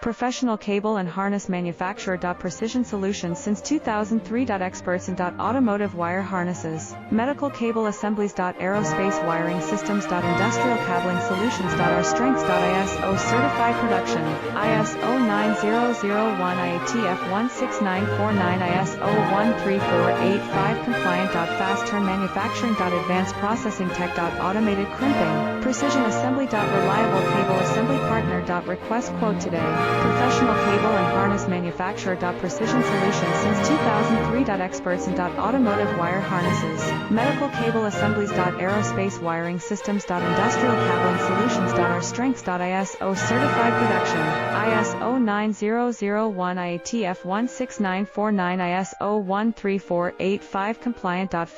Professional cable and harness manufacturer. Precision Solutions since 2003. Experts in automotive wire harnesses, medical cable assemblies. Aerospace wiring systems. Industrial cabling solutions. Our strengths. ISO certified production, ISO 9001 IATF 16949 ISO 13485 compliant. Fast turn manufacturing. Advanced processing tech. Automated crimping, precision assembly. Reliable cable assembly partner. Request quote today. Professional cable and harness manufacturer. Precision Solutions since 2003. Experts in automotive wire harnesses, medical cable assemblies. Aerospace wiring systems. Industrial cabling solutions. Our strengths. ISO certified production, ISO 9001 IATF 16949 ISO 13485 compliant. Fast